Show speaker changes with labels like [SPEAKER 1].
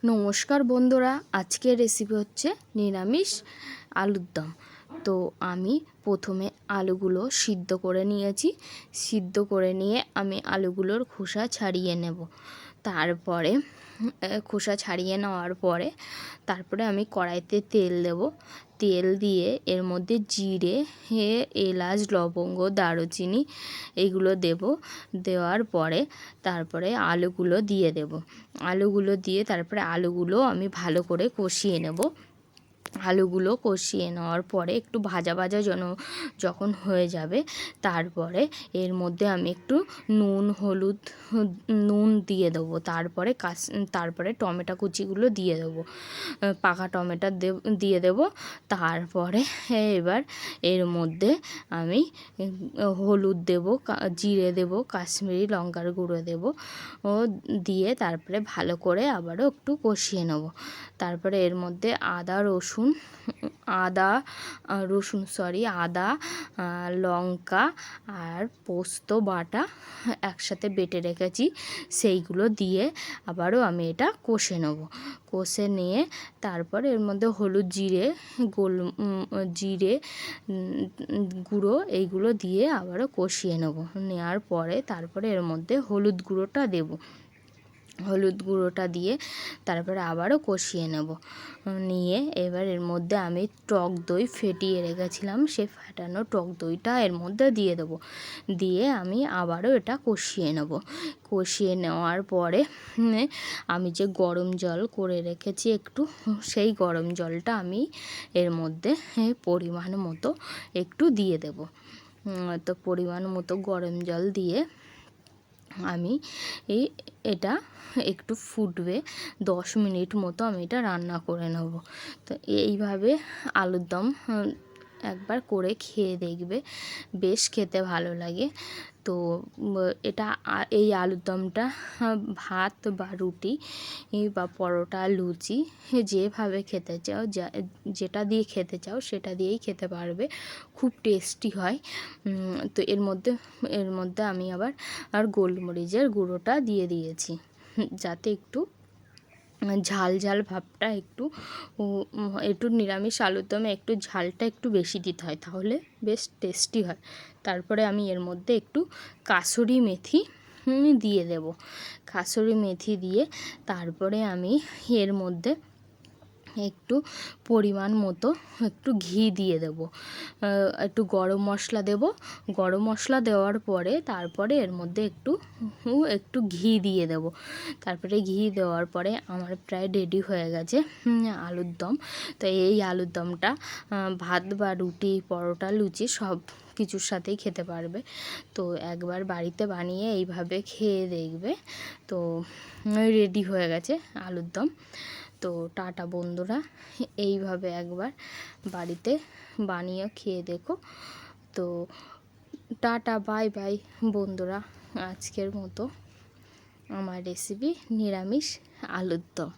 [SPEAKER 1] নমস্কার বন্ধুরা, আজকের রেসিপি হচ্ছে নিরামিষ আলুর দম। তো আমি প্রথমে আলুগুলো সিদ্ধ করে নিয়েছি। সিদ্ধ করে নিয়ে আমি আলুগুলোর খোসা ছাড়িয়ে নেব। তারপরে খোসা ছাড়িয়ে নেওয়ার পরে তারপরে আমি কড়াইতে তেল দেব। তেল দিয়ে এর মধ্যে জিরে, এলাচ, লবঙ্গ, দারুচিনি এইগুলো দেব। দেওয়ার পরে তারপরে আলুগুলো দিয়ে দেব। আলুগুলো দিয়ে তারপরে আলুগুলো আমি ভালো করে কষিয়ে নেব। আলুগুলো কষিয়ে নেওয়ার পরে একটু ভাজা ভাজা যখন হয়ে যাবে, তারপরে এর মধ্যে আমি একটু নুন দিয়ে দেবো। তারপরে টমেটো কুচিগুলো দিয়ে দেবো, পাকা টমেটো দিয়ে দেবো। তারপরে এবার এর মধ্যে আমি হলুদ দেবো, জিরে দেবো, কাশ্মীরি লঙ্কার গুঁড়ো দেবো ও দিয়ে তারপরে ভালো করে আবারও একটু কষিয়ে নেব। তারপরে এর মধ্যে আদা লঙ্কা আর পোস্ত বাটা একসাথে বেটে রেখেছি, সেইগুলো দিয়ে আবারও আমি এটা কষে নেব। কষে নিয়ে তারপর এর মধ্যে হলুদ, জিরে গুঁড়ো এইগুলো দিয়ে আবারও কষিয়ে নেব। নেওয়ার পরে তারপরে এর মধ্যে হলুদ গুঁড়োটা দেব। হলুদ গুঁড়োটা দিয়ে তারপরে আবারও কষিয়ে নেব। নিয়ে এবার এর মধ্যে আমি টক দই ফেটিয়ে রেখেছিলাম, সেই ফেটানো টক দইটা এর মধ্যে দিয়ে দেবো। দিয়ে আমি আবারও এটা কষিয়ে নেব। কষিয়ে নেওয়ার পরে আমি যে গরম জল করে রেখেছি একটু, সেই গরম জলটা আমি এর মধ্যে পরিমাণ মতো একটু দিয়ে দেব। তো পরিমাণ মতো গরম জল দিয়ে আমি এটা একটু ফুটবে, 10 মিনিট মতো আমি এটা রান্না করে নেব। তো এইভাবে আলুর দম একবার করে খেয়ে দেখবে, বেশ খেতে ভালো লাগে। তো এই আলুর দমটা ভাত বা রুটি বা পরোটা, লুচি যেভাবে খেতে চাও, যেটা দিয়ে খেতে চাও সেটা দিয়েই খেতে পারবে, খুব টেস্টি হয়। তো এর মধ্যে আমি আবার গোলমরিচের গুঁড়োটা দিয়ে দিয়েছি, যাতে একটু ঝাল ঝাল ভাবটা একটু নিরামিষ আলুর দমে একটু ঝালটা একটু বেশি দিতে হয়, তাহলে বেশ টেস্টি হয়। তারপরে আমি এর মধ্যে একটু কাসুরি মেথি দিয়ে দেব। কাসুরি মেথি দিয়ে তারপরে আমি এর মধ্যে একটু পরিমাণ মতো একটু ঘি দিয়ে দেব। একটু গরম মশলা দেব। গরম মশলা দেওয়ার পরে তারপরে এর মধ্যে একটু ঘি দিয়ে দেব। তারপরে ঘি দেওয়ার পরে আমার প্রায় রেডি হয়ে গেছে আলুর দম। তো এই আলুর দমটা ভাত বা রুটি, পরোটা, লুচি সব কিছুর সাথেই খেতে পারবে। তো একবার বাড়িতে বানিয়ে এইভাবে খেয়ে দেখবে। তো রেডি হয়ে গেছে আলুর দম। তো টাটা বন্ধুরা, এইভাবে একবার বাড়িতে বানিয়ে খেয়ে দেখো। তো টাটা, বাই বাই বন্ধুরা। আজকের মতো আমার রেসিপি নিরামিষ আলুর দম।